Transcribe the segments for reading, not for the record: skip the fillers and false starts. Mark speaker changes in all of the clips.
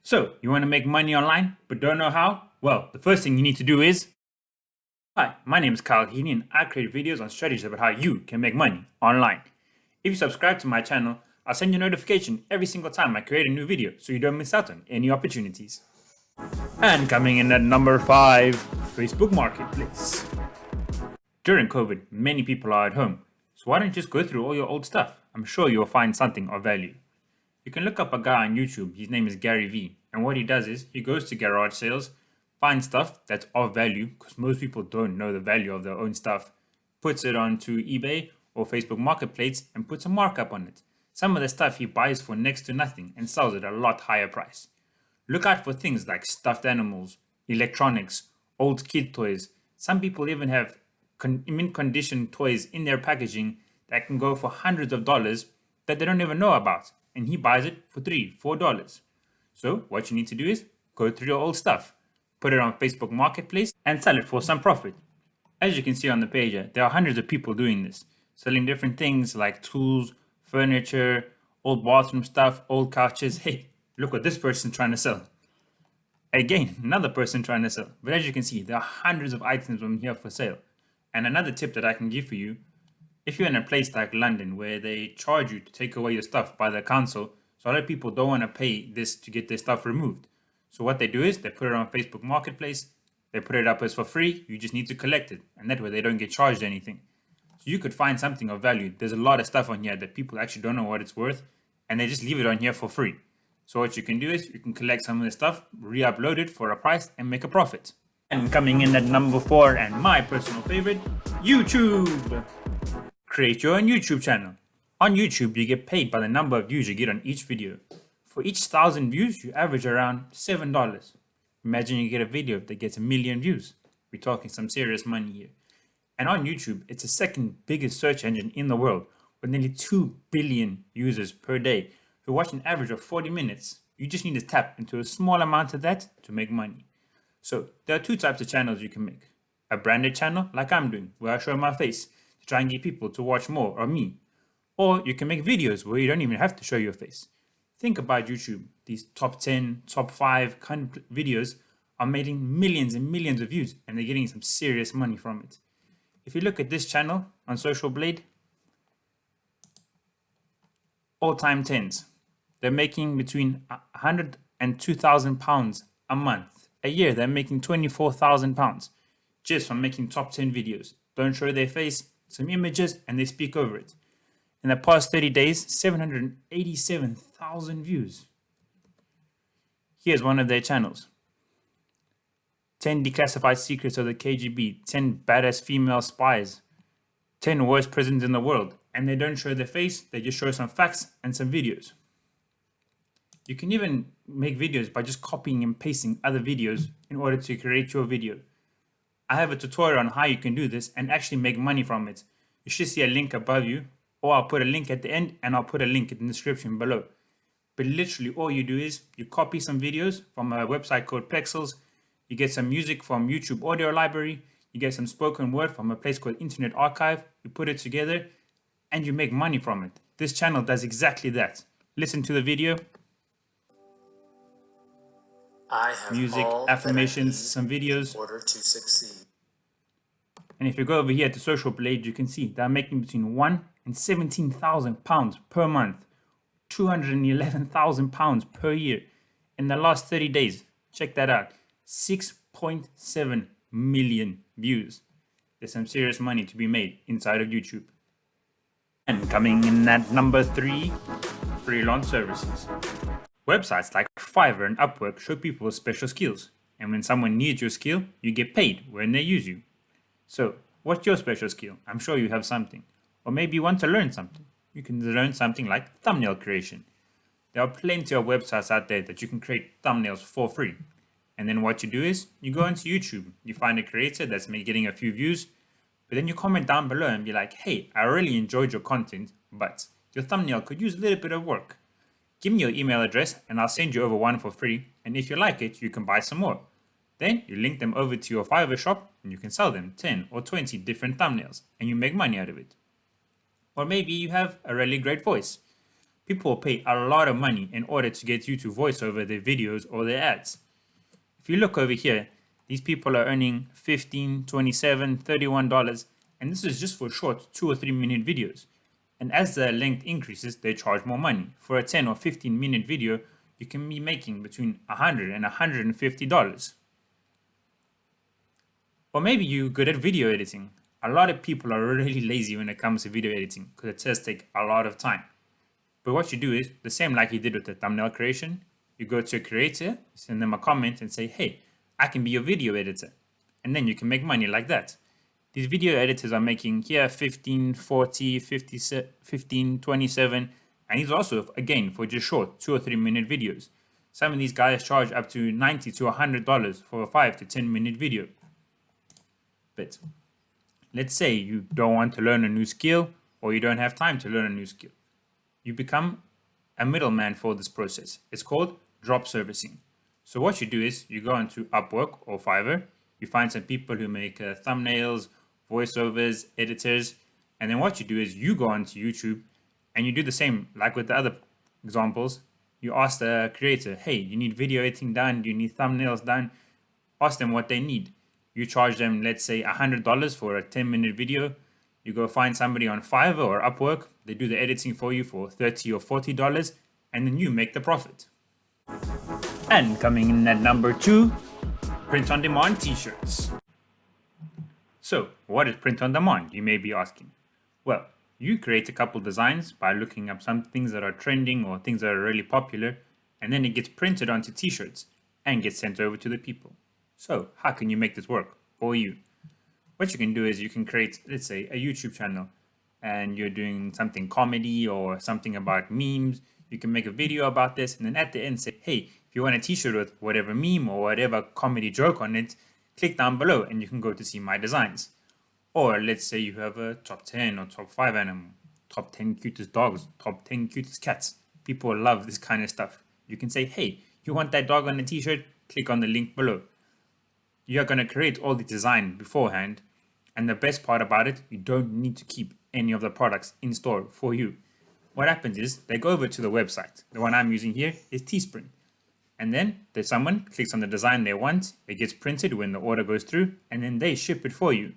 Speaker 1: So, you want to make money online but don't know how? Well, the first thing you need to do is... Hi, my name is Kyle Heaney and I create videos on strategies about how you can make money online. If you subscribe to my channel, I'll send you a notification every single time I create a new video so you don't miss out on any opportunities. And coming in at number 5, Facebook Marketplace. During COVID, many people are at home, so why don't you just go through all your old stuff? I'm sure you'll find something of value. You can look up a guy on YouTube, his name is Gary V, and what he does is he goes to garage sales, finds stuff that's of value, because most people don't know the value of their own stuff, puts it onto eBay or Facebook Marketplace and puts a markup on it. Some of the stuff he buys for next to nothing and sells at a lot higher price. Look out for things like stuffed animals, electronics, old kid toys. Some people even have mint condition toys in their packaging that can go for hundreds of dollars that they don't even know about, and he buys it for $3, $4. So what you need to do is go through your old stuff, put it on Facebook Marketplace and sell it for some profit. As you can see on the page, there are hundreds of people doing this, selling different things like tools, furniture, old bathroom stuff, old couches. Hey, look what this person's trying to sell. Again, another person trying to sell. But as you can see, there are hundreds of items on here for sale. And another tip that I can give for you, if you're in a place like London where they charge you to take away your stuff by the council, so a lot of people don't want to pay this to get their stuff removed. So what they do is they put it on Facebook Marketplace, they put it up as for free, you just need to collect it, and that way they don't get charged anything. So you could find something of value. There's a lot of stuff on here that people actually don't know what it's worth, and they just leave it on here for free. So what you can do is you can collect some of the stuff, re-upload it for a price, and make a profit. And coming in at number 4, and my personal favorite, YouTube. Create your own YouTube channel. On YouTube, you get paid by the number of views you get on each video. For each 1,000 views, you average around $7. Imagine you get a video that gets 1 million views. We're talking some serious money here. And on YouTube, it's the second biggest search engine in the world, with nearly 2 billion users per day who watch an average of 40 minutes. You just need to tap into a small amount of that to make money. So there are 2 types of channels you can make. A branded channel, like I'm doing, where I show my face to try and get people to watch more of me. Or you can make videos where you don't even have to show your face. Think about YouTube. These top 10, top 5 kind of videos are making millions and millions of views, and they're getting some serious money from it. If you look at this channel on Social Blade, all-time 10s. They're making between 100 and 2,000 pounds a month. A year, they're making 24,000 pounds just from making top 10 videos. Don't show their face, some images, and they speak over it. In the past 30 days, 787,000 views. Here's one of their channels. 10 declassified secrets of the KGB, 10 badass female spies, 10 worst prisons in the world. And they don't show their face, they just show some facts and some videos. You can even make videos by just copying and pasting other videos in order to create your video. I have a tutorial on how you can do this and actually make money from it. You should see a link above you, or I'll put a link at the end and I'll put a link in the description below. But literally all you do is you copy some videos from a website called Pexels, you get some music from YouTube Audio Library, you get some spoken word from a place called Internet Archive, you put it together and you make money from it. This channel does exactly that. Listen to the video.
Speaker 2: I have
Speaker 1: Music, affirmations, some videos.
Speaker 2: In order to succeed.
Speaker 1: And if you go over here to Social Blade, you can see they're making between 1 and 17,000 pounds per month, 211,000 pounds per year. In the last 30 days, check that out, 6.7 million views. There's some serious money to be made inside of YouTube. And coming in at number 3, Freelance Services. Websites like Fivver and Upwork show people with special skills. And when someone needs your skill, you get paid when they use you. So, what's your special skill? I'm sure you have something. Or maybe you want to learn something. You can learn something like thumbnail creation. There are plenty of websites out there that you can create thumbnails for free. And then what you do is, you go into YouTube, you find a creator that's getting a few views, but then you comment down below and be like, hey, I really enjoyed your content, but your thumbnail could use a little bit of work. Give me your email address and I'll send you over one for free, and if you like it, you can buy some more. Then you link them over to your Fivver shop and you can sell them 10 or 20 different thumbnails and you make money out of it. Or maybe you have a really great voice. People pay a lot of money in order to get you to voice over their videos or their ads. If you look over here, these people are earning $15, $27, $31, and this is just for short 2 or 3 minute videos. And as the length increases, they charge more money. For a 10 or 15-minute video, you can be making between $100 and $150. Or maybe you're good at video editing. A lot of people are really lazy when it comes to video editing because it does take a lot of time. But what you do is the same like you did with the thumbnail creation. You go to a creator, send them a comment and say, hey, I can be your video editor. And then you can make money like that. These video editors are making here 15, 40, 50, 15, 27. And these also, again, for just short 2 or 3 minute videos. Some of these guys charge up to $90 to $100 for a 5 to 10 minute video. But let's say you don't want to learn a new skill or you don't have time to learn a new skill. You become a middleman for this process. It's called drop servicing. So what you do is you go onto Upwork or Fivver, you find some people who make thumbnails, voiceovers, editors, and then what you do is you go onto YouTube and you do the same like with the other examples. You ask the creator, hey, you need video editing done, do you need thumbnails done? Ask them what they need. You charge them, let's say, $100 for a 10-minute video. You go find somebody on Fiverr or Upwork, they do the editing for you for $30 or $40, and then you make the profit. And coming in at number 2, print-on-demand t-shirts. So, what is print-on-demand, you may be asking? Well, you create a couple designs by looking up some things that are trending or things that are really popular, and then it gets printed onto t-shirts and gets sent over to the people. So, how can you make this work for you? What you can do is you can create, let's say, a YouTube channel and you're doing something comedy or something about memes. You can make a video about this and then at the end say, hey, if you want a t-shirt with whatever meme or whatever comedy joke on it, click down below and you can go to see my designs. Or let's say you have a top 10 or top 5 animal, top 10 cutest dogs, top 10 cutest cats. People love this kind of stuff. You can say, hey, you want that dog on a t-shirt? Click on the link below. You're going to create all the design beforehand. And the best part about it, you don't need to keep any of the products in store for you. What happens is they go over to the website. The one I'm using here is Teespring. And then there's someone clicks on the design they want. It gets printed when the order goes through and then they ship it for you.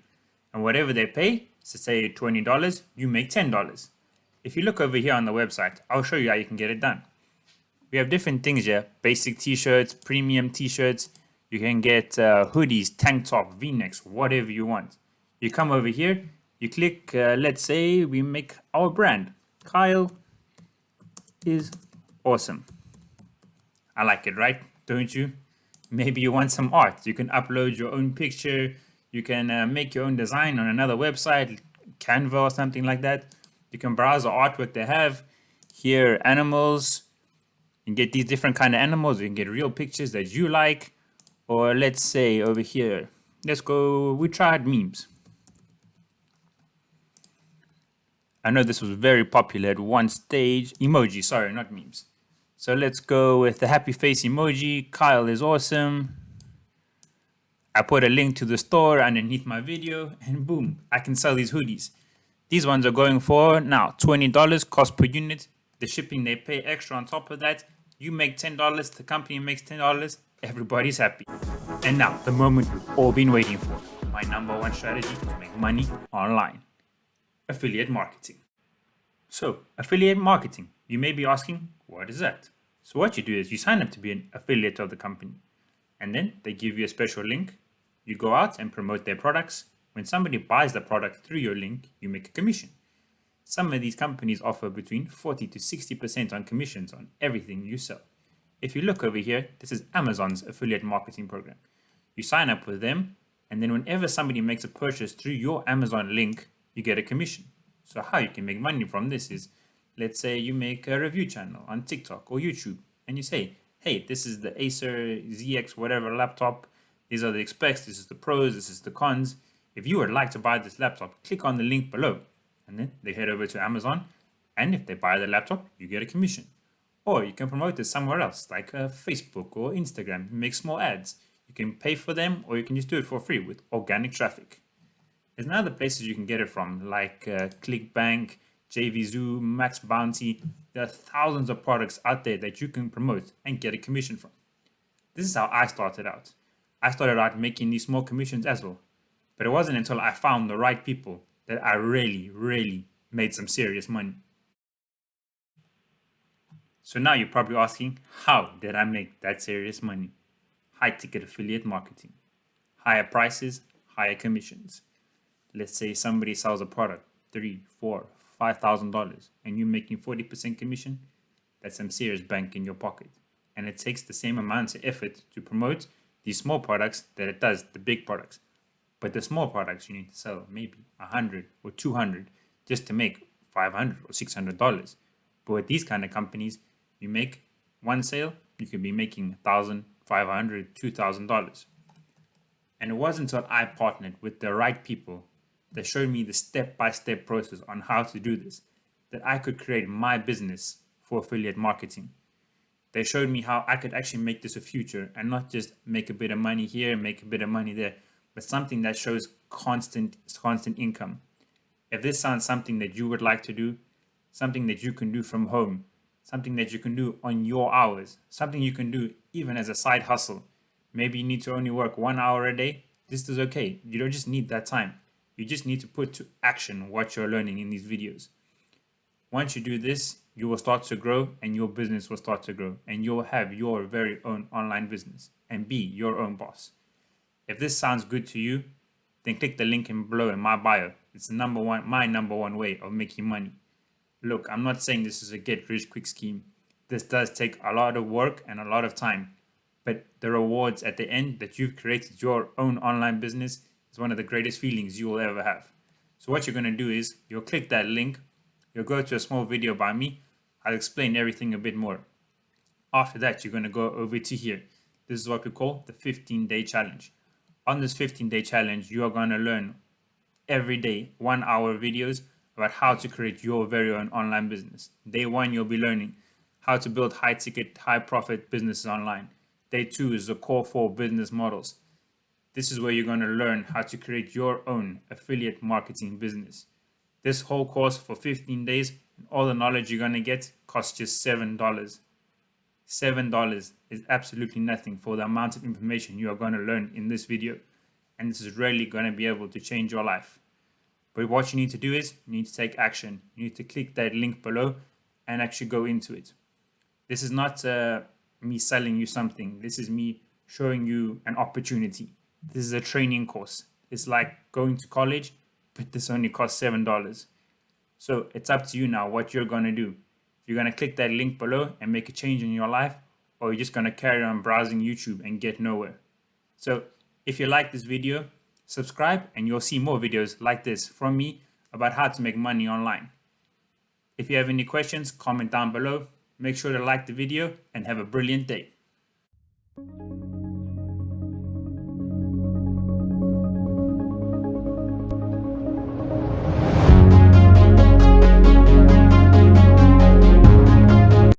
Speaker 1: And whatever they pay, so say $20, you make $10. If you look over here on the website, I'll show you how you can get it done. We have different things here, basic t-shirts, premium t-shirts. You can get hoodies, tank top, v-necks, whatever you want. You come over here, you click, let's say we make our brand. Kyle is awesome. I like it, right? Don't you? Maybe you want some art. You can upload your own picture. You can make your own design on another website, Canva or something like that. You can browse the artwork they have. Here, animals. You can get these different kind of animals. You can get real pictures that you like. Or let's say over here, let's go, we tried memes. I know this was very popular at one stage. Emoji, sorry, not memes. So let's go with the happy face emoji. Kyle is awesome. I put a link to the store underneath my video and boom, I can sell these hoodies. These ones are going for now $20 cost per unit. The shipping they pay extra on top of that. You make $10, the company makes $10, everybody's happy. And now, the moment we've all been waiting for. My number one strategy to make money online. Affiliate marketing. So, affiliate marketing, you may be asking, what is that? So what you do is you sign up to be an affiliate of the company. And then they give you a special link. You go out and promote their products. When somebody buys the product through your link, you make a commission. Some of these companies offer between 40 to 60% on commissions on everything you sell. If you look over here, this is Amazon's affiliate marketing program. You sign up with them, and then whenever somebody makes a purchase through your Amazon link, you get a commission. So how you can make money from this is, let's say you make a review channel on TikTok or YouTube, and you say, hey, this is the Acer ZX whatever laptop. These are the specs, this is the pros, this is the cons. If you would like to buy this laptop, click on the link below. And then they head over to Amazon, and if they buy the laptop, you get a commission. Or you can promote it somewhere else, like Facebook or Instagram, make small ads. You can pay for them, or you can just do it for free with organic traffic. There's other places you can get it from, like ClickBank, JVZoo, Max Bounty. There are thousands of products out there that you can promote and get a commission from. This is how I started out. I started out making these small commissions as well. But it wasn't until I found the right people that I really made some serious money. So now you're probably asking, how did I make that serious money? High ticket affiliate marketing. Higher prices, higher commissions. Let's say somebody sells a product, $3,000, $4,000, $5,000, and you're making 40% commission. That's some serious bank in your pocket. And it takes the same amount of effort to promote these small products that it does the big products. But the small products you need to sell maybe 100 or 200 just to make $500 or $600. But with these kind of companies, you make one sale, you could be making $1,000, $500, $2,000. And it wasn't until I partnered with the right people that showed me the step-by-step process on how to do this that I could create my business for affiliate marketing. They showed me how I could actually make this a future and not just make a bit of money here, make a bit of money there, but something that shows constant income. If this sounds something that you would like to do, something that you can do from home, something that you can do on your hours, something you can do even as a side hustle. Maybe you need to only work 1 hour a day. This is okay. You don't just need that time. You just need to put to action what you're learning in these videos. Once you do this, you will start to grow and your business will start to grow and you'll have your very own online business and be your own boss. If this sounds good to you, then click the link below in my bio. It's my number one way of making money. Look, I'm not saying this is a get rich quick scheme. This does take a lot of work and a lot of time, but the rewards at the end that you've created your own online business is one of the greatest feelings you will ever have. So what you're going to do is you'll click that link, you'll go to a small video by me. I'll explain everything a bit more. After that, you're going to go over to here. This is what we call the 15-day challenge. On this 15-day challenge, you are going to learn every day 1 hour videos about how to create your very own online business. Day 1, you'll be learning how to build high ticket, high profit businesses online. Day 2 is the core 4 business models. This is where you're going to learn how to create your own affiliate marketing business. This whole course for 15 days and all the knowledge you're going to get costs just $7. $7 is absolutely nothing for the amount of information you are going to learn in this video. And this is really going to be able to change your life. But what you need to do is you need to take action. You need to click that link below and actually go into it. This is not me selling you something. This is me showing you an opportunity. This is a training course. It's like going to college, but this only costs $7. So it's up to you now what you're going to do. You're going to click that link below and make a change in your life, or you're just going to carry on browsing YouTube and get nowhere. So if you like this video, subscribe and you'll see more videos like this from me about how to make money online. If you have any questions, comment down below. Make sure to like the video and have a brilliant day.